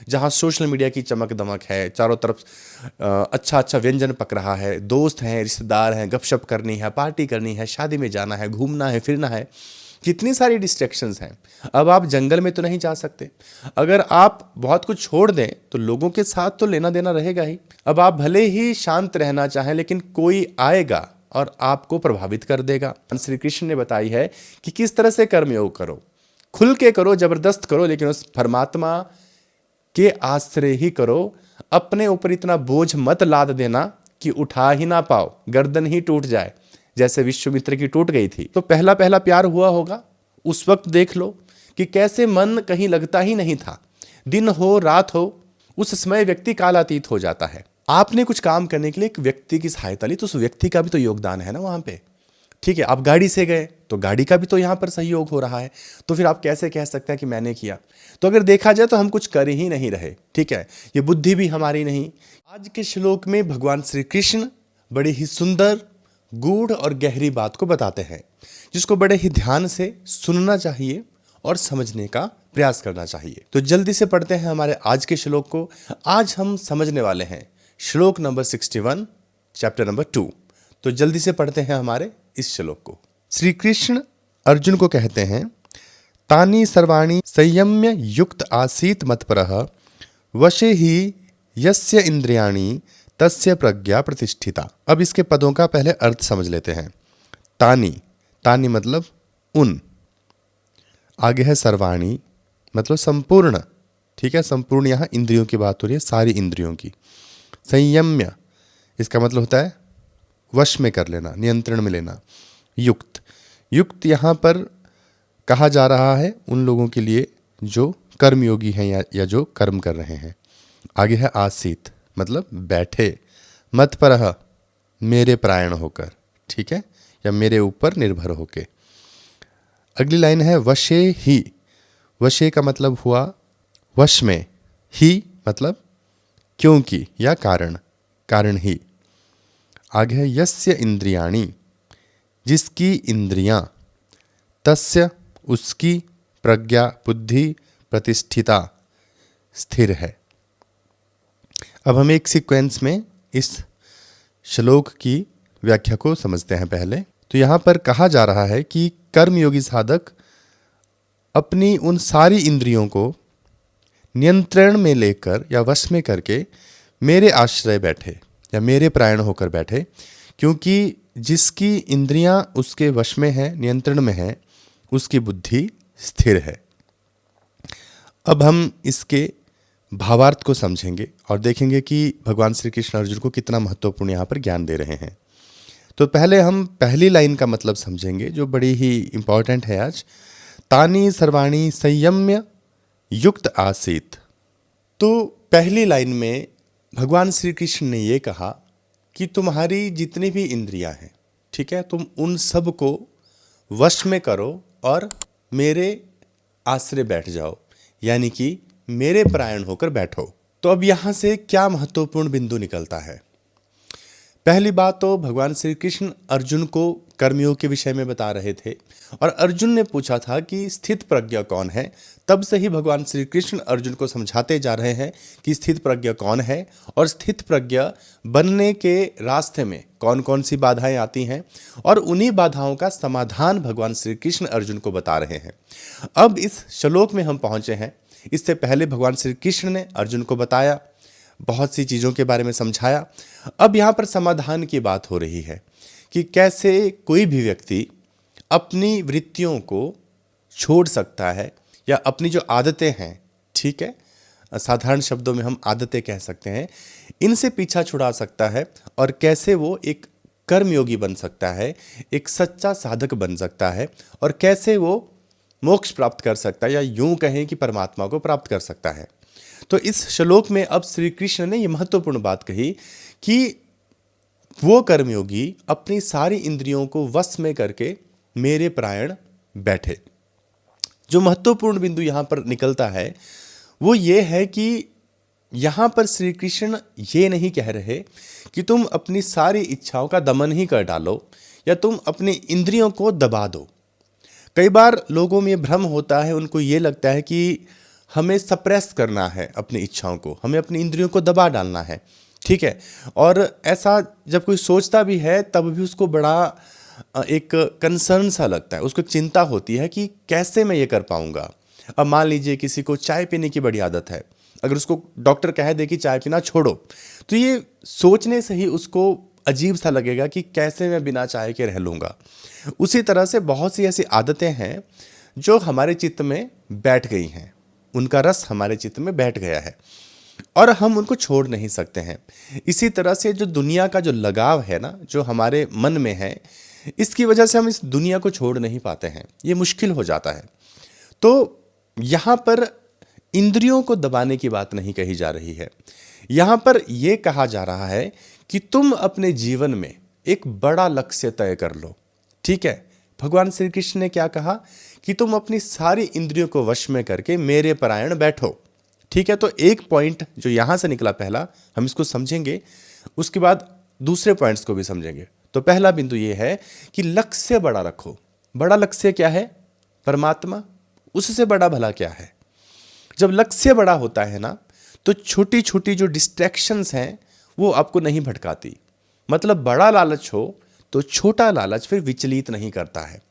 जहाँ social media की चमक दमक है, चारों तरफ अच्छा अच्छा व्यंजन पक रहा है, दोस्त हैं, रिश्तेदार हैं, गपशप करनी है, पार्टी करनी है, शादी में जाना है, घूमना है, फिरना है, कितनी सारी डिस्ट्रैक्शंस हैं। अब आप जंगल में तो नहीं जा सकते। अगर आप बहुत कुछ छोड़ दें तो लोगों के साथ तो लेना देना रहेगा ही। अब आप भले ही शांत रहना चाहें, लेकिन कोई आएगा और आपको प्रभावित कर देगा। श्री कृष्ण ने बताई है कि किस तरह से कर्मयोग करो, खुल के करो, जबरदस्त करो, लेकिन उस परमात्मा के आश्रय ही करो। अपने ऊपर इतना बोझ मत लाद देना कि उठा ही ना पाओ, गर्दन ही टूट जाए, जैसे विश्वामित्र की टूट गई थी। तो पहला पहला प्यार हुआ होगा, उस वक्त देख लो कि कैसे मन कहीं लगता ही नहीं था। दिन हो रात हो, उस समय व्यक्ति कालातीत हो जाता है। आपने कुछ काम करने के लिए एक व्यक्ति की सहायता ली, तो उस व्यक्ति का भी तो योगदान है ना वहां पे। ठीक है, आप गाड़ी से गए तो गाड़ी का भी तो यहाँ पर सहयोग हो रहा है। तो फिर आप कैसे कह सकते हैं कि मैंने किया? तो अगर देखा जाए तो हम कुछ कर ही नहीं रहे। ठीक है, ये बुद्धि भी हमारी नहीं। आज के श्लोक में भगवान श्री कृष्ण बड़ी ही सुंदर, गूढ़ और गहरी बात को बताते हैं, जिसको बड़े ही ध्यान से सुनना चाहिए और समझने का प्रयास करना चाहिए। तो जल्दी से पढ़ते हैं हमारे आज के श्लोक को। आज हम समझने वाले हैं श्लोक नंबर 61, चैप्टर नंबर 2। तो जल्दी से पढ़ते हैं हमारे इस श्लोक को। श्री कृष्ण अर्जुन को कहते हैं, तानि सर्वाणि संयम्य युक्त आसीत मत्परः वशे ही यस्य इंद्रियाणि तस्य प्रज्ञा प्रतिष्ठिता। अब इसके पदों का पहले अर्थ समझ लेते हैं। तानि, तानि मतलब उन, आगे है सर्वाणी मतलब संपूर्ण। ठीक है, संपूर्ण यहाँ इंद्रियों की बात हो रही है, सारी इंद्रियों की। संयम्य इसका मतलब होता है वश में कर लेना, नियंत्रण में लेना। युक्त, युक्त यहाँ पर कहा जा रहा है उन लोगों के लिए जो कर्मयोगी हैं या जो कर्म कर रहे हैं। आगे है आसीत मतलब बैठे, मत्परः मेरे परायण होकर, ठीक है, या मेरे ऊपर निर्भर होके। अगली लाइन है वशे ही। वशे का मतलब हुआ वश में, ही मतलब क्योंकि या कारण, कारण ही। आगे है यस्य इंद्रियाणि, जिसकी इंद्रियां, तस्य उसकी, प्रज्ञा बुद्धि, प्रतिष्ठिता स्थिर है। अब हम एक सीक्वेंस में इस श्लोक की व्याख्या को समझते हैं पहले। तो यहाँ पर कहा जा रहा है कि कर्मयोगी साधक अपनी उन सारी इंद्रियों को नियंत्रण में लेकर या वश में करके मेरे आश्रय बैठे या मेरे परायण होकर बैठे, क्योंकि जिसकी इंद्रियां उसके वश में है, नियंत्रण में है, उसकी बुद्धि स्थिर है। अब हम इसके भावार्थ को समझेंगे और देखेंगे कि भगवान श्री कृष्ण अर्जुन को कितना महत्वपूर्ण यहाँ पर ज्ञान दे रहे हैं। तो पहले हम पहली लाइन का मतलब समझेंगे, जो बड़ी ही इंपॉर्टेंट है आज। तानि सर्वाणि संयम्य युक्त आसीत। तो पहली लाइन में भगवान श्री कृष्ण ने ये कहा कि तुम्हारी जितनी भी इंद्रियां हैं, ठीक है, तुम उन सब को वश में करो और मेरे आश्रय बैठ जाओ, यानी कि मेरे परायण होकर बैठो। तो अब यहां से क्या महत्वपूर्ण बिंदु निकलता है? पहली बात तो भगवान श्री कृष्ण अर्जुन को कर्मयोग के विषय में बता रहे थे और अर्जुन ने पूछा था कि स्थित प्रज्ञा कौन है। तब से ही भगवान श्री कृष्ण अर्जुन को समझाते जा रहे हैं कि स्थित प्रज्ञा कौन है और स्थित प्रज्ञा बनने के रास्ते में कौन कौन सी बाधाएं आती हैं, और उन्हीं बाधाओं का समाधान भगवान श्री कृष्ण अर्जुन को बता रहे हैं। अब इस श्लोक में हम पहुंचे हैं। इससे पहले भगवान श्री कृष्ण ने अर्जुन को बताया, बहुत सी चीज़ों के बारे में समझाया। अब यहाँ पर समाधान की बात हो रही है कि कैसे कोई भी व्यक्ति अपनी वृत्तियों को छोड़ सकता है या अपनी जो आदतें हैं, ठीक है, साधारण शब्दों में हम आदतें कह सकते हैं, इनसे पीछा छुड़ा सकता है और कैसे वो एक कर्मयोगी बन सकता है, एक सच्चा साधक बन सकता है, और कैसे वो मोक्ष प्राप्त कर सकता है या यूं कहें कि परमात्मा को प्राप्त कर सकता है। तो इस श्लोक में अब श्री कृष्ण ने यह महत्वपूर्ण बात कही कि वो कर्मयोगी अपनी सारी इंद्रियों को वश में करके मेरे परायण बैठे। जो महत्वपूर्ण बिंदु यहाँ पर निकलता है वो ये है कि यहाँ पर श्री कृष्ण ये नहीं कह रहे कि तुम अपनी सारी इच्छाओं का दमन ही कर डालो या तुम अपनी इंद्रियों को दबा दो। कई बार लोगों में भ्रम होता है, उनको ये लगता है कि हमें सप्रेस करना है अपनी इच्छाओं को, हमें अपनी इंद्रियों को दबा डालना है, ठीक है। और ऐसा जब कोई सोचता भी है तब भी उसको बड़ा एक कंसर्न सा लगता है, उसको एक चिंता होती है कि कैसे मैं ये कर पाऊंगा। अब मान लीजिए किसी को चाय पीने की बड़ी आदत है, अगर उसको डॉक्टर कह दे कि चाय पीना छोड़ो, तो ये सोचने से ही उसको अजीब सा लगेगा कि कैसे मैं बिना चाय के रह लूँगा। उसी तरह से बहुत सी ऐसी आदतें हैं जो हमारे चित्त में बैठ गई हैं, उनका रस हमारे चित्त में बैठ गया है और हम उनको छोड़ नहीं सकते हैं। इसी तरह से जो दुनिया का जो लगाव है ना, जो हमारे मन में है, इसकी वजह से हम इस दुनिया को छोड़ नहीं पाते हैं, ये मुश्किल हो जाता है। तो यहाँ पर इंद्रियों को दबाने की बात नहीं कही जा रही है, यहाँ पर यह कहा जा रहा है कि तुम अपने जीवन में एक बड़ा लक्ष्य तय कर लो, ठीक है। भगवान श्री कृष्ण ने क्या कहा कि तुम अपनी सारी इंद्रियों को वश में करके मेरे परायण बैठो, ठीक है। तो एक पॉइंट जो यहाँ से निकला पहला, हम इसको समझेंगे, उसके बाद दूसरे पॉइंट्स को भी समझेंगे। तो पहला बिंदु ये है कि लक्ष्य बड़ा रखो। बड़ा लक्ष्य क्या है? परमात्मा। उससे बड़ा भला क्या है? जब लक्ष्य बड़ा होता है ना, तो छोटी छोटी जो डिस्ट्रैक्शंस हैं वो आपको नहीं भटकाती। मतलब बड़ा लालच हो तो छोटा लालच फिर विचलित नहीं करता है।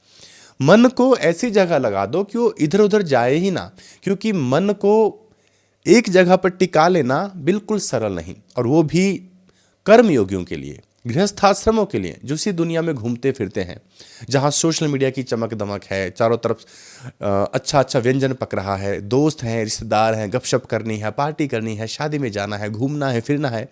मन को ऐसी जगह लगा दो कि वो इधर उधर जाए ही ना, क्योंकि मन को एक जगह पर टिका लेना बिल्कुल सरल नहीं, और वो भी कर्म योगियों के लिए, गृहस्थाश्रमों के लिए, जो इसी दुनिया में घूमते फिरते हैं, जहाँ सोशल मीडिया की चमक दमक है, चारों तरफ अच्छा अच्छा व्यंजन पक रहा है, दोस्त हैं, रिश्तेदार हैं, गपशप करनी है, पार्टी करनी है, शादी में जाना है, घूमना है, फिरना है,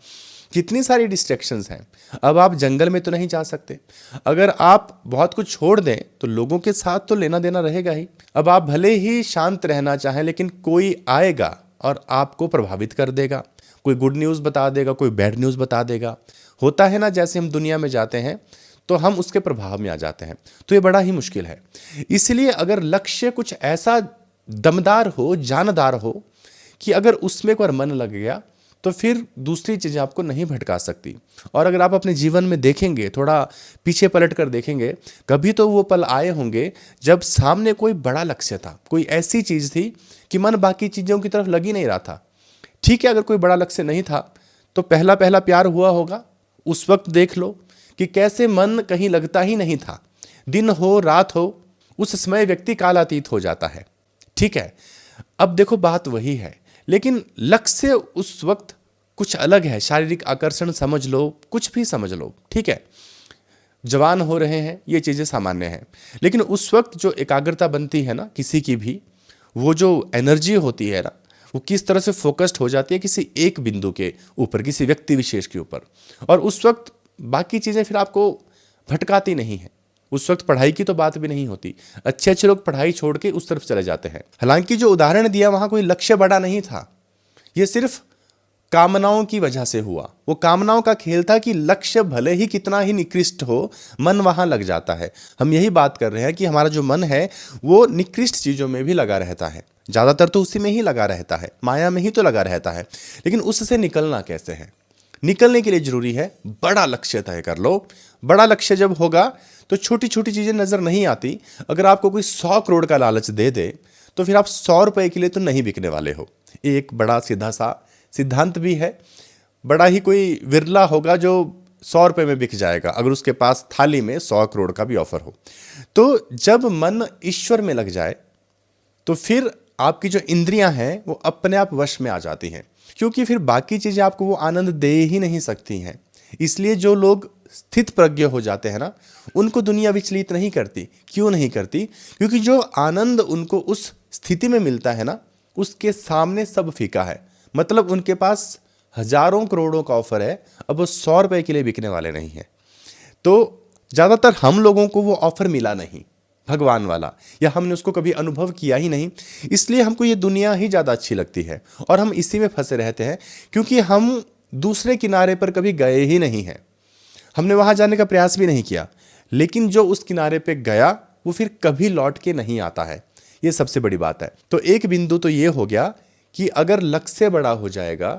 कितनी सारी डिस्ट्रैक्शंस हैं। अब आप जंगल में तो नहीं जा सकते, अगर आप बहुत कुछ छोड़ दें तो लोगों के साथ तो लेना देना रहेगा ही। अब आप भले ही शांत रहना चाहें, लेकिन कोई आएगा और आपको प्रभावित कर देगा, कोई गुड न्यूज़ बता देगा, कोई बैड न्यूज़ बता देगा। होता है ना, जैसे हम दुनिया में जाते हैं तो हम उसके प्रभाव में आ जाते हैं, तो ये बड़ा ही मुश्किल है। इसलिए अगर लक्ष्य कुछ ऐसा दमदार हो, जानदार हो, कि अगर उसमें एक बार मन लग गया तो फिर दूसरी चीज़ें आपको नहीं भटका सकती। और अगर आप अपने जीवन में देखेंगे, थोड़ा पीछे पलट कर देखेंगे, कभी तो वो पल आए होंगे जब सामने कोई बड़ा लक्ष्य था, कोई ऐसी चीज़ थी कि मन बाकी चीज़ों की तरफ लग ही नहीं रहा था। ठीक है, अगर कोई बड़ा लक्ष्य नहीं था तो पहला पहला प्यार हुआ होगा, उस वक्त देख लो कि कैसे मन कहीं लगता ही नहीं था। दिन हो रात हो, उस समय व्यक्ति कालातीत हो जाता है, ठीक है। अब देखो बात वही है, लेकिन लक्ष्य उस वक्त कुछ अलग है। शारीरिक आकर्षण समझ लो, कुछ भी समझ लो, ठीक है। जवान हो रहे हैं, ये चीज़ें सामान्य हैं, लेकिन उस वक्त जो एकाग्रता बनती है ना किसी की भी, वो जो एनर्जी होती है ना, वो किस तरह से फोकस्ड हो जाती है किसी एक बिंदु के ऊपर, किसी व्यक्ति विशेष के ऊपर, और उस वक्त बाकी चीज़ें फिर आपको भटकाती नहीं है। उस वक्त पढ़ाई की तो बात भी नहीं होती, अच्छे अच्छे लोग पढ़ाई छोड़ के उस तरफ चले जाते हैं। हालांकि जो उदाहरण दिया वहाँ कोई लक्ष्य बड़ा नहीं था, ये सिर्फ कामनाओं की वजह से हुआ। वो कामनाओं का खेल था कि लक्ष्य भले ही कितना ही निकृष्ट हो, मन वहाँ लग जाता है। हम यही बात कर रहे हैं कि हमारा जो मन है वो निकृष्ट चीज़ों में भी लगा रहता है, ज़्यादातर तो उसी में ही लगा रहता है, माया में ही तो लगा रहता है। लेकिन उससे निकलना कैसे है? निकलने के लिए जरूरी है बड़ा लक्ष्य तय कर लो। बड़ा लक्ष्य जब होगा तो छोटी छोटी चीज़ें नज़र नहीं आती। अगर आपको कोई 100 करोड़ का लालच दे दे तो फिर आप 100 रुपए के लिए तो नहीं बिकने वाले हो। एक बड़ा सीधा सा सिद्धांत भी है। बड़ा ही कोई विरला होगा जो 100 रुपए में बिक जाएगा, अगर उसके पास थाली में 100 करोड़ का भी ऑफर हो। तो जब मन ईश्वर में लग जाए तो फिर आपकी जो इंद्रियां हैं वो अपने आप वश में आ जाती हैं, क्योंकि फिर बाकी चीज़ें आपको वो आनंद दे ही नहीं सकती हैं। इसलिए जो लोग स्थित प्रज्ञ हो जाते हैं ना, उनको दुनिया विचलित नहीं करती। क्यों नहीं करती? क्योंकि जो आनंद उनको उस स्थिति में मिलता है ना, उसके सामने सब फीका है। मतलब उनके पास हजारों करोड़ों का ऑफर है, अब वो 100 रुपए के लिए बिकने वाले नहीं हैं। तो ज़्यादातर हम लोगों को वो ऑफर मिला नहीं भगवान वाला, या हमने उसको कभी अनुभव किया ही नहीं, इसलिए हमको ये दुनिया ही ज़्यादा अच्छी लगती है और हम इसी में फंसे रहते हैं, क्योंकि हम दूसरे किनारे पर कभी गए ही नहीं हैं। हमने वहाँ जाने का प्रयास भी नहीं किया, लेकिन जो उस किनारे पे गया वो फिर कभी लौट के नहीं आता है। ये सबसे बड़ी बात है। तो एक बिंदु तो ये हो गया कि अगर लक्ष्य बड़ा हो जाएगा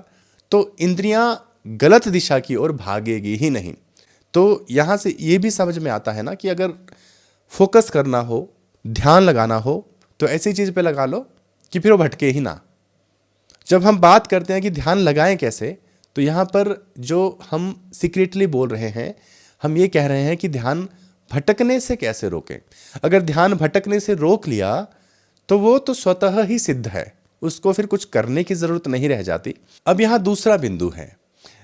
तो इंद्रियां गलत दिशा की ओर भागेगी ही नहीं। तो यहाँ से ये भी समझ में आता है ना कि अगर फोकस करना हो, ध्यान लगाना हो, तो ऐसी चीज़ पे लगा लो कि फिर वो भटके ही ना। जब हम बात करते हैं कि ध्यान लगाएं कैसे, तो यहाँ पर जो हम सीक्रेटली बोल रहे हैं, हम ये कह रहे हैं कि ध्यान भटकने से कैसे रोकें। अगर ध्यान भटकने से रोक लिया तो वो तो स्वतः ही सिद्ध है, उसको फिर कुछ करने की जरूरत नहीं रह जाती। अब यहाँ दूसरा बिंदु है।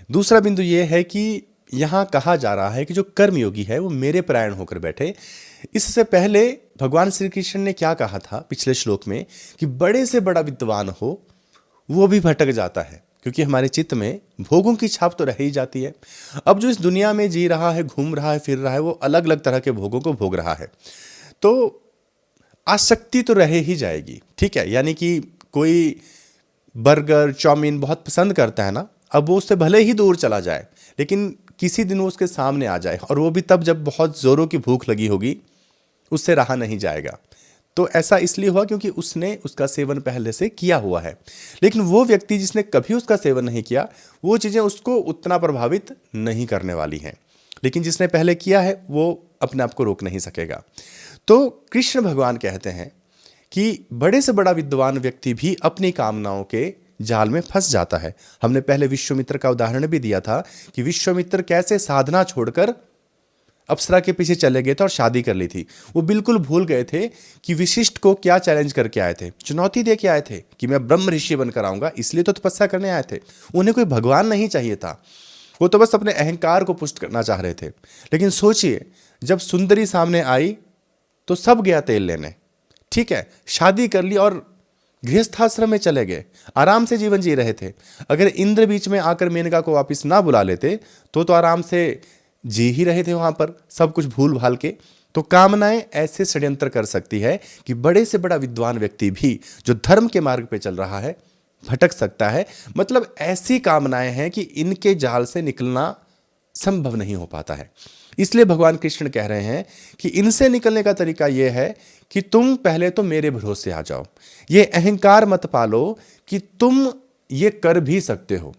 दूसरा बिंदु ये है कि यहाँ कहा जा रहा है कि जो कर्मयोगी है वो मेरे परायण होकर बैठे। इससे पहले भगवान श्री कृष्ण ने क्या कहा था पिछले श्लोक में, कि बड़े से बड़ा विद्वान हो वो भी भटक जाता है, क्योंकि हमारे चित्त में भोगों की छाप तो रह ही जाती है। अब जो इस दुनिया में जी रहा है, घूम रहा है, फिर रहा है, वो अलग अलग तरह के भोगों को भोग रहा है, तो आसक्ति तो रह ही जाएगी। ठीक है, यानी कि कोई बर्गर चाउमीन बहुत पसंद करता है ना, अब वो उससे भले ही दूर चला जाए, लेकिन किसी दिन वो उसके सामने आ जाए, और वो भी तब जब बहुत ज़ोरों की भूख लगी होगी, उससे रहा नहीं जाएगा। तो ऐसा इसलिए हुआ क्योंकि उसने उसका सेवन पहले से किया हुआ है। लेकिन वो व्यक्ति जिसने कभी उसका सेवन नहीं किया, वो चीज़ें उसको उतना प्रभावित नहीं करने वाली हैं, लेकिन जिसने पहले किया है वो अपने आप को रोक नहीं सकेगा। तो कृष्ण भगवान कहते हैं कि बड़े से बड़ा विद्वान व्यक्ति भी अपनी कामनाओं के जाल में फंस जाता है। हमने पहले विश्वामित्र का उदाहरण भी दिया था कि विश्वामित्र कैसे साधना छोड़कर अप्सरा के पीछे चले गए थे और शादी कर ली थी। वो बिल्कुल भूल गए थे कि वशिष्ठ को क्या चैलेंज करके आए थे, चुनौती दे के आए थे कि मैं ब्रह्म ऋषि बनकर आऊंगा, इसलिए तो तपस्या करने आए थे। उन्हें कोई भगवान नहीं चाहिए था, वो तो बस अपने अहंकार को पुष्ट करना चाह रहे थे। लेकिन सोचिए, जब सुंदरी सामने आई तो सब गया तेल लेने। ठीक है, शादी कर ली और गृहस्थाश्रम में चले गए, आराम से जीवन जी रहे थे। अगर इंद्र बीच में आकर मेनका को वापस ना बुला लेते तो आराम से जी ही रहे थे वहां पर, सब कुछ भूल भाल के। तो कामनाएं ऐसे षड्यंत्र कर सकती है कि बड़े से बड़ा विद्वान व्यक्ति भी जो धर्म के मार्ग पे चल रहा है भटक सकता है। मतलब ऐसी कामनाएं हैं कि इनके जाल से निकलना संभव नहीं हो पाता है। इसलिए भगवान कृष्ण कह रहे हैं कि इनसे निकलने का तरीका यह है कि तुम पहले तो मेरे भरोसे आ जाओ। ये अहंकार मत पालो कि तुम ये कर भी सकते हो,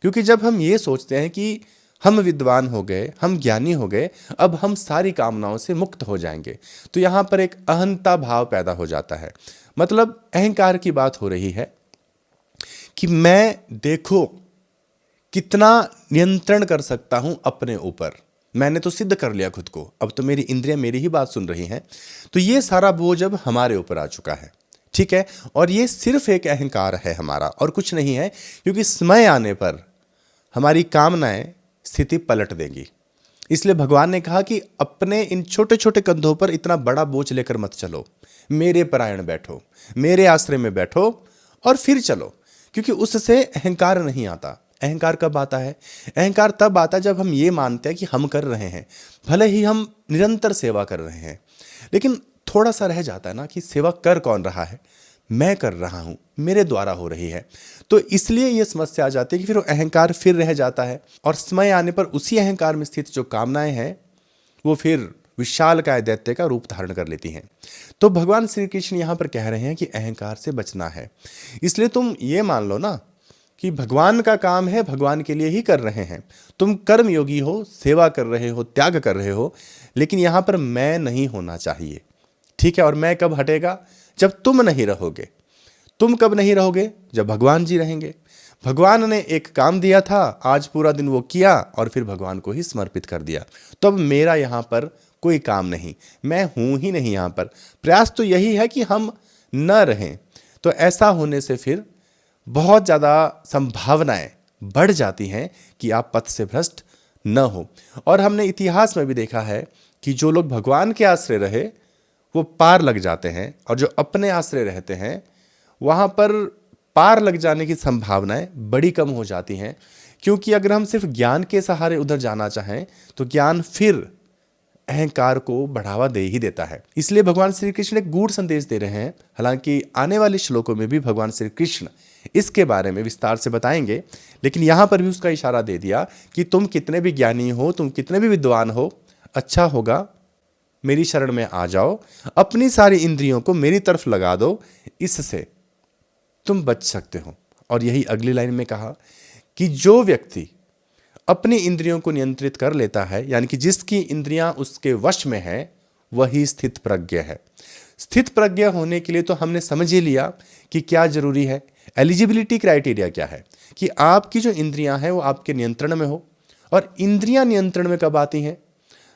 क्योंकि जब हम ये सोचते हैं कि हम विद्वान हो गए, हम ज्ञानी हो गए, अब हम सारी कामनाओं से मुक्त हो जाएंगे, तो यहाँ पर एक अहंता भाव पैदा हो जाता है। मतलब अहंकार की बात हो रही है कि मैं देखो कितना नियंत्रण कर सकता हूं अपने ऊपर, मैंने तो सिद्ध कर लिया खुद को, अब तो मेरी इंद्रियां मेरी ही बात सुन रही हैं। तो ये सारा बोझ अब हमारे ऊपर आ चुका है। ठीक है, और ये सिर्फ एक अहंकार है हमारा और कुछ नहीं है, क्योंकि समय आने पर हमारी कामनाएं स्थिति पलट देंगी। इसलिए भगवान ने कहा कि अपने इन छोटे छोटे कंधों पर इतना बड़ा बोझ लेकर मत चलो, मेरे परायण बैठो, मेरे आश्रय में बैठो और फिर चलो, क्योंकि उससे अहंकार नहीं आता। अहंकार कब आता है? अहंकार तब आता है जब हम ये मानते हैं कि हम कर रहे हैं, भले ही हम निरंतर सेवा कर रहे हैं, लेकिन थोड़ा सा रह जाता है ना कि सेवा कर कौन रहा है, मैं कर रहा हूं, मेरे द्वारा हो रही है। तो इसलिए ये समस्या आ जाती है कि फिर वो अहंकार फिर रह जाता है, और समय आने पर उसी अहंकार में स्थित जो कामनाएं हैं वो फिर विशालकाय दैत्य का रूप धारण कर लेती हैं। तो भगवान श्री कृष्ण यहाँ पर कह रहे हैं कि अहंकार से बचना है। इसलिए तुम ये मान लो ना कि भगवान का काम है, भगवान के लिए ही कर रहे हैं, तुम कर्म योगी हो, सेवा कर रहे हो, त्याग कर रहे हो, लेकिन यहाँ पर मैं नहीं होना चाहिए। ठीक है, और मैं कब हटेगा? जब तुम नहीं रहोगे। तुम कब नहीं रहोगे? जब भगवान जी रहेंगे। भगवान ने एक काम दिया था, आज पूरा दिन वो किया और फिर भगवान को ही समर्पित कर दिया, तो अब मेरा यहाँ पर कोई काम नहीं, मैं हूँ ही नहीं यहाँ पर। प्रयास तो यही है कि हम न रहें। तो ऐसा होने से फिर बहुत ज़्यादा संभावनाएं बढ़ जाती हैं कि आप पथ से भ्रष्ट न हो। और हमने इतिहास में भी देखा है कि जो लोग भगवान के आश्रय रहे वो पार लग जाते हैं, और जो अपने आश्रय रहते हैं वहाँ पर पार लग जाने की संभावनाएं बड़ी कम हो जाती हैं। क्योंकि अगर हम सिर्फ ज्ञान के सहारे उधर जाना चाहें तो ज्ञान फिर अहंकार को बढ़ावा दे ही देता है। इसलिए भगवान श्री कृष्ण एक गूढ़ संदेश दे रहे हैं। हालांकि आने वाले श्लोकों में भी भगवान श्री कृष्ण इसके बारे में विस्तार से बताएंगे, लेकिन यहाँ पर भी उसका इशारा दे दिया कि तुम कितने भी ज्ञानी हो, तुम कितने भी विद्वान हो, अच्छा होगा मेरी शरण में आ जाओ, अपनी सारी इंद्रियों को मेरी तरफ लगा दो, इससे तुम बच सकते हो। और यही अगली लाइन में कहा कि जो व्यक्ति अपनी इंद्रियों को नियंत्रित कर लेता है, यानी कि जिसकी इंद्रियां उसके वश में है, वही स्थित प्रज्ञ है। स्थित प्रज्ञ होने के लिए तो हमने समझ ही लिया कि क्या जरूरी है। एलिजिबिलिटी क्राइटेरिया क्या है कि आपकी जो इंद्रियां हैं वो आपके नियंत्रण में हो। और इंद्रियां नियंत्रण में कब आती हैं?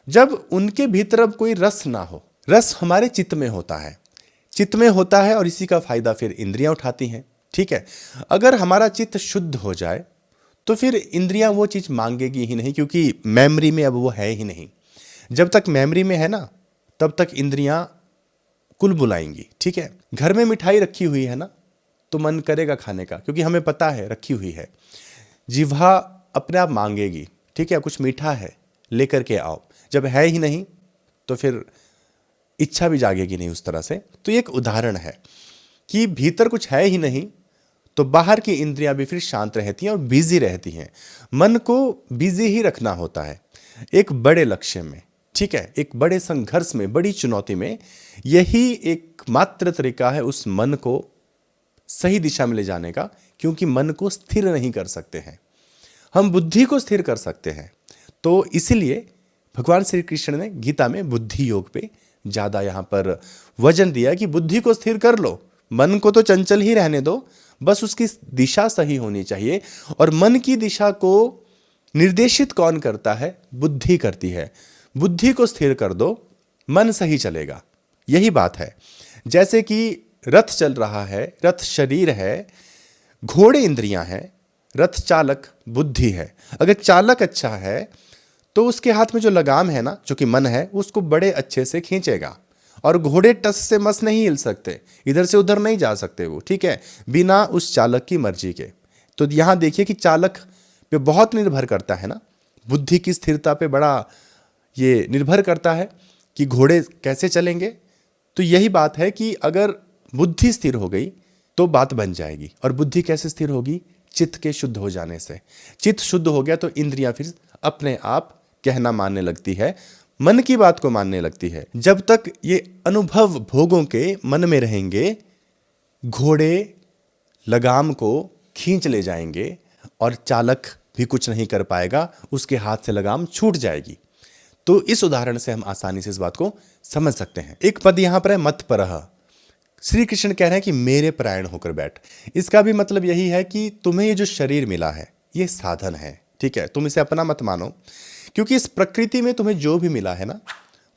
जब उनके भीतर अब कोई रस ना हो। रस हमारे चित्त में होता है, चित्त में होता है और इसी का फायदा फिर इंद्रियां उठाती हैं। ठीक है, अगर हमारा चित्त शुद्ध हो जाए तो फिर इंद्रियां वो चीज मांगेगी ही नहीं, क्योंकि मेमोरी में अब वो है ही नहीं। जब तक मेमोरी में है ना, तब तक इंद्रियां कुल बुलाएंगी। ठीक है, घर में मिठाई रखी हुई है ना, तो मन करेगा खाने का, क्योंकि हमें पता है रखी हुई है। जिह्वा अपने आप मांगेगी, ठीक है, कुछ मीठा है लेकर के आओ। जब है ही नहीं तो फिर इच्छा भी जागेगी नहीं उस तरह से। तो ये एक उदाहरण है कि भीतर कुछ है ही नहीं तो बाहर की इंद्रियां भी फिर शांत रहती हैं और बिजी रहती हैं। मन को बिजी ही रखना होता है एक बड़े लक्ष्य में। ठीक है, एक बड़े संघर्ष में, बड़ी चुनौती में, यही एक मात्र तरीका है उस मन को सही दिशा में ले जाने का। क्योंकि मन को स्थिर नहीं कर सकते हैं, हम बुद्धि को स्थिर कर सकते हैं। तो इसीलिए भगवान श्री कृष्ण ने गीता में बुद्धि योग पे ज्यादा यहां पर वजन दिया कि बुद्धि को स्थिर कर लो, मन को तो चंचल ही रहने दो, बस उसकी दिशा सही होनी चाहिए। और मन की दिशा को निर्देशित कौन करता है? बुद्धि करती है। बुद्धि को स्थिर कर दो, मन सही चलेगा। यही बात है। जैसे कि रथ चल रहा है, रथ शरीर है, घोड़े इंद्रियां हैं, रथ चालक बुद्धि है। अगर चालक अच्छा है तो उसके हाथ में जो लगाम है ना, जो कि मन है, उसको बड़े अच्छे से खींचेगा। और घोड़े टस से मस नहीं हिल सकते, इधर से उधर नहीं जा सकते वो, ठीक है, बिना उस चालक की मर्जी के। तो यहां देखिए कि चालक पे बहुत निर्भर करता है ना, बुद्धि की स्थिरता पे बड़ा ये निर्भर करता है कि घोड़े कैसे चलेंगे। तो यही बात है कि अगर बुद्धि स्थिर हो गई तो बात बन जाएगी। और बुद्धि कैसे स्थिर होगी? चित्त के शुद्ध हो जाने से। चित्त शुद्ध हो गया तो इंद्रियां फिर अपने आप कहना मानने लगती है, मन की बात को मानने लगती है। जब तक ये अनुभव भोगों के मन में रहेंगे, घोड़े लगाम को खींच ले जाएंगे और चालक भी कुछ नहीं कर पाएगा, उसके हाथ से लगाम छूट जाएगी। तो इस उदाहरण से हम आसानी से इस बात को समझ सकते हैं। एक पद यहां पर है मत परह। श्री कृष्ण कह रहे हैं कि मेरे परायण होकर बैठ। इसका भी मतलब यही है कि तुम्हें ये जो शरीर मिला है ये साधन है। ठीक है, तुम इसे अपना मत मानो, क्योंकि इस प्रकृति में तुम्हें जो भी मिला है ना,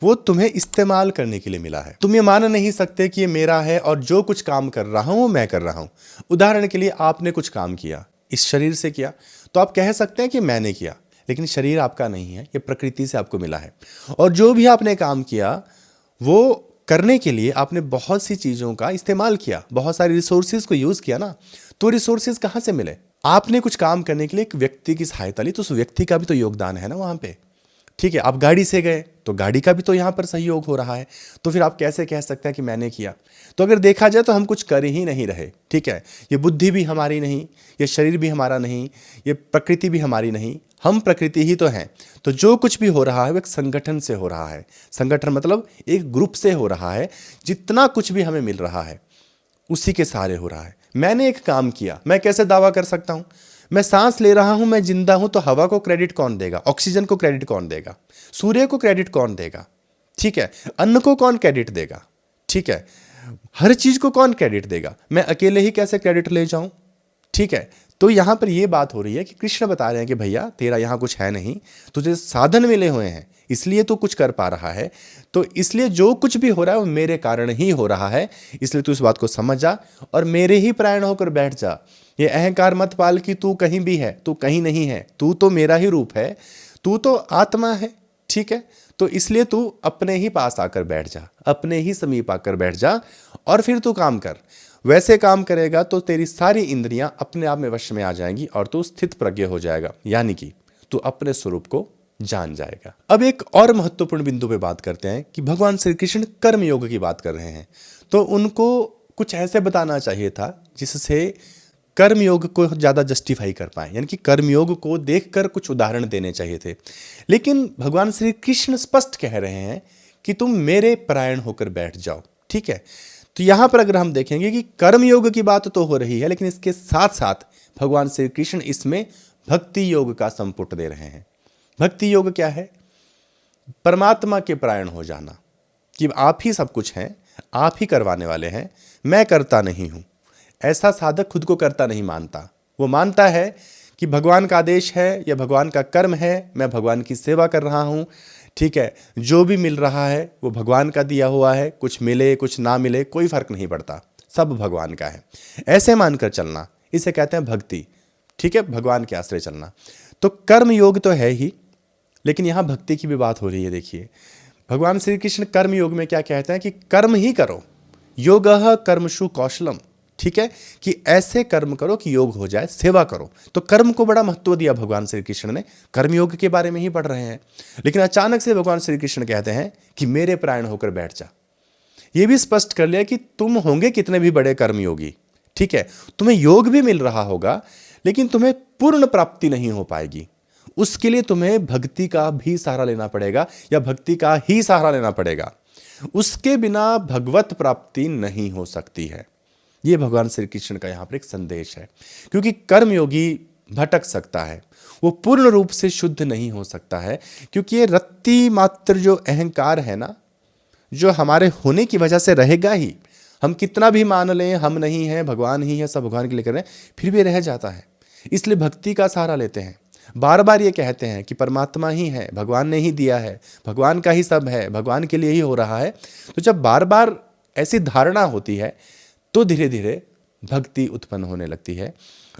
वो तुम्हें इस्तेमाल करने के लिए मिला है। तुम ये मान नहीं सकते कि ये मेरा है और जो कुछ काम कर रहा हूं वो मैं कर रहा हूं। उदाहरण के लिए आपने कुछ काम किया, इस शरीर से किया, तो आप कह सकते हैं कि मैंने किया, लेकिन शरीर आपका नहीं है, ये प्रकृति से आपको मिला है। और जो भी आपने काम किया वो करने के लिए आपने बहुत सी चीजों का इस्तेमाल किया, बहुत सारी रिसोर्सेज को यूज किया ना। तो रिसोर्सेज कहां से मिले? आपने कुछ काम करने के लिए एक व्यक्ति की सहायता ली, तो उस व्यक्ति का भी तो योगदान है ना वहां पे। ठीक है, आप गाड़ी से गए तो गाड़ी का भी तो यहां पर सहयोग हो रहा है। तो फिर आप कैसे कह सकते हैं कि मैंने किया? तो अगर देखा जाए तो हम कुछ कर ही नहीं रहे। ठीक है, ये बुद्धि भी हमारी नहीं, ये शरीर भी हमारा नहीं, ये प्रकृति भी हमारी नहीं, हम प्रकृति ही तो हैं। तो जो कुछ भी हो रहा है वो एक संगठन से हो रहा है। संगठन मतलब एक ग्रुप से हो रहा है। जितना कुछ भी हमें मिल रहा है उसी के सहारे हो रहा है। मैंने एक काम किया, मैं कैसे दावा कर सकता हूं? मैं सांस ले रहा हूं, मैं जिंदा हूं, तो हवा को क्रेडिट कौन देगा? ऑक्सीजन को क्रेडिट कौन देगा? सूर्य को क्रेडिट कौन देगा? ठीक है, अन्न को कौन क्रेडिट देगा? ठीक है, हर चीज को कौन क्रेडिट देगा? मैं अकेले ही कैसे क्रेडिट ले जाऊं? ठीक है, तो यहां पर यह बात हो रही है कि कृष्ण बता रहे हैं कि भैया तेरा यहां कुछ है नहीं, तुझे साधन मिले हुए हैं, इसलिए तू कुछ कर पा रहा है। तो इसलिए जो कुछ भी हो रहा है वो मेरे कारण ही हो रहा है, इसलिए तू इस बात को समझ जा और मेरे ही परायण होकर बैठ जा। ये अहंकार मत पाल कि तू कहीं भी है, तू कहीं नहीं है, तू तो मेरा ही रूप है, तू तो आत्मा है। ठीक है, तो इसलिए तू अपने ही पास आकर बैठ जा, अपने ही समीप आकर बैठ जा और फिर तू काम कर। वैसे काम करेगा तो तेरी सारी इंद्रियां अपने आप में वश में आ जाएंगी और तू स्थित प्रज्ञ हो जाएगा, यानी कि तू अपने स्वरूप को जान जाएगा। अब एक और महत्वपूर्ण बिंदु पे बात करते हैं कि भगवान श्री कृष्ण कर्म योग की बात कर रहे हैं, तो उनको कुछ ऐसे बताना चाहिए था जिससे कर्म योग को ज्यादा जस्टिफाई कर पाए, यानी कि कर्म योग को देखकर कुछ उदाहरण देने चाहिए थे। लेकिन भगवान श्री कृष्ण स्पष्ट कह रहे हैं कि तुम मेरे परायण होकर बैठ जाओ। ठीक है, तो यहां पर अगर हम देखेंगे कि कर्म योग की बात तो हो रही है, लेकिन इसके साथ साथ भगवान श्री कृष्ण इसमें भक्ति योग का संपुट दे रहे हैं। भक्ति योग क्या है? परमात्मा के परायण हो जाना। कि आप ही सब कुछ हैं, आप ही करवाने वाले हैं, मैं करता नहीं हूँ। ऐसा साधक खुद को करता नहीं मानता। वो मानता है कि भगवान का आदेश है या भगवान का कर्म है, मैं भगवान की सेवा कर रहा हूँ, ठीक है, जो भी मिल रहा है वो भगवान का दिया हुआ है, कुछ मिले कुछ ना मिले कोई फर्क नहीं पड़ता, सब भगवान का है। ऐसे मानकर चलना, इसे कहते हैं भक्ति, ठीक है, भगवान के आश्रय चलना। तो कर्म योग तो है ही, लेकिन यहाँ भक्ति की भी बात हो रही है। देखिए भगवान श्री कृष्ण कर्म योग में क्या कहते हैं कि कर्म ही करो, योगः कर्मसु कौशलम, ठीक है, कि ऐसे कर्म करो कि योग हो जाए, सेवा करो। तो कर्म को बड़ा महत्व दिया भगवान श्री कृष्ण ने, कर्म योग के बारे में ही पढ़ रहे हैं, लेकिन अचानक से भगवान श्री कृष्ण कहते हैं कि मेरे परायण होकर बैठ जा। ये भी स्पष्ट कर लिया कि तुम होंगे कितने भी बड़े कर्मयोगी, ठीक है, तुम्हें योग भी मिल रहा होगा, लेकिन तुम्हें पूर्ण प्राप्ति नहीं हो पाएगी। उसके लिए तुम्हें भक्ति का भी सहारा लेना पड़ेगा, या भक्ति का ही सहारा लेना पड़ेगा। उसके बिना भगवत प्राप्ति नहीं हो सकती है। यह भगवान श्री कृष्ण का यहां पर एक संदेश है, क्योंकि कर्मयोगी भटक सकता है, वो पूर्ण रूप से शुद्ध नहीं हो सकता है, क्योंकि ये रत्ती मात्र जो अहंकार है ना, जो हमारे होने की वजह से रहेगा ही। हम कितना भी मान लें हम नहीं हैं, भगवान ही है, सब भगवान के लिए कर रहे हैं, फिर भी रह जाता है। इसलिए भक्ति का सहारा लेते हैं, बार बार ये कहते हैं कि परमात्मा ही है, भगवान ने ही दिया है, भगवान का ही सब है, भगवान के लिए ही हो रहा है। तो जब बार बार ऐसी धारणा होती है तो धीरे धीरे भक्ति उत्पन्न होने लगती है।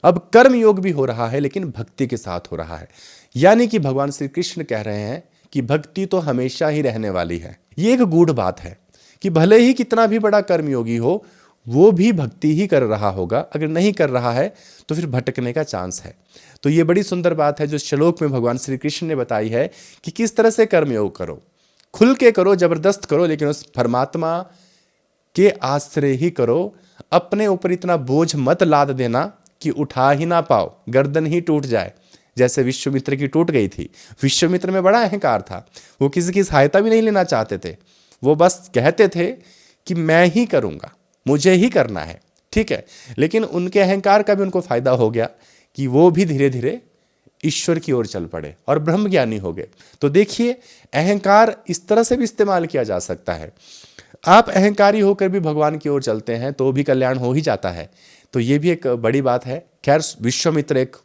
अब कर्म योग भी हो रहा है, लेकिन भक्ति के साथ हो रहा है। यानी कि भगवान श्री कृष्ण कह रहे हैं कि भक्ति तो हमेशा ही रहने वाली है। ये एक गूढ़ बात है कि भले ही कितना भी बड़ा कर्मयोगी हो, वो भी भक्ति ही कर रहा होगा। अगर नहीं कर रहा है तो फिर भटकने का चांस है। तो ये बड़ी सुंदर बात है जो श्लोक में भगवान श्री कृष्ण ने बताई है कि किस तरह से कर्मयोग करो, खुल के करो, जबरदस्त करो, लेकिन उस परमात्मा के आश्रय ही करो। अपने ऊपर इतना बोझ मत लाद देना कि उठा ही ना पाओ, गर्दन ही टूट जाए, जैसे विश्वामित्र की टूट गई थी। विश्वामित्र में बड़ा अहंकार था, वो किसी की सहायता भी नहीं लेना चाहते थे, वो बस कहते थे कि मैं ही करूंगा, मुझे ही करना है, ठीक है। लेकिन उनके अहंकार का भी उनको फायदा हो गया कि वो भी धीरे धीरे ईश्वर की ओर चल पड़े और ब्रह्म ज्ञानी हो गए। तो देखिए अहंकार इस तरह से भी इस्तेमाल किया जा सकता है। आप अहंकारी होकर भी भगवान की ओर चलते हैं तो भी कल्याण हो ही जाता है। तो ये भी एक बड़ी बात है। खैर विश्वामित्र एक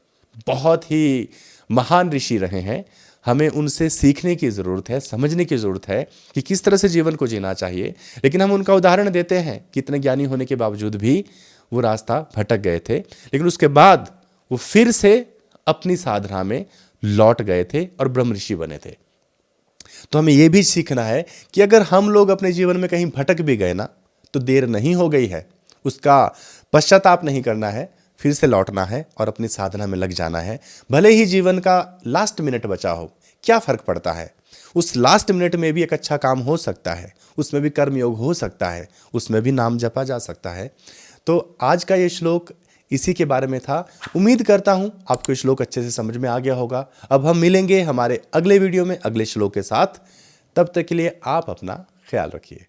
बहुत ही महान ऋषि रहे हैं, हमें उनसे सीखने की ज़रूरत है, समझने की ज़रूरत है कि किस तरह से जीवन को जीना चाहिए। लेकिन हम उनका उदाहरण देते हैं कि इतने ज्ञानी होने के बावजूद भी वो रास्ता भटक गए थे, लेकिन उसके बाद वो फिर से अपनी साधना में लौट गए थे और ब्रह्म ऋषि बने थे। तो हमें यह भी सीखना है कि अगर हम लोग अपने जीवन में कहीं भटक भी गए ना, तो देर नहीं हो गई है, उसका पश्चाताप नहीं करना है, फिर से लौटना है और अपनी साधना में लग जाना है। भले ही जीवन का लास्ट मिनट बचा हो, क्या फ़र्क पड़ता है, उस लास्ट मिनट में भी एक अच्छा काम हो सकता है, उसमें भी कर्मयोग हो सकता है, उसमें भी नाम जपा जा सकता है। तो आज का ये श्लोक इसी के बारे में था। उम्मीद करता हूँ आपको श्लोक अच्छे से समझ में आ गया होगा। अब हम मिलेंगे हमारे अगले वीडियो में अगले श्लोक के साथ। तब तक के लिए आप अपना ख्याल रखिए।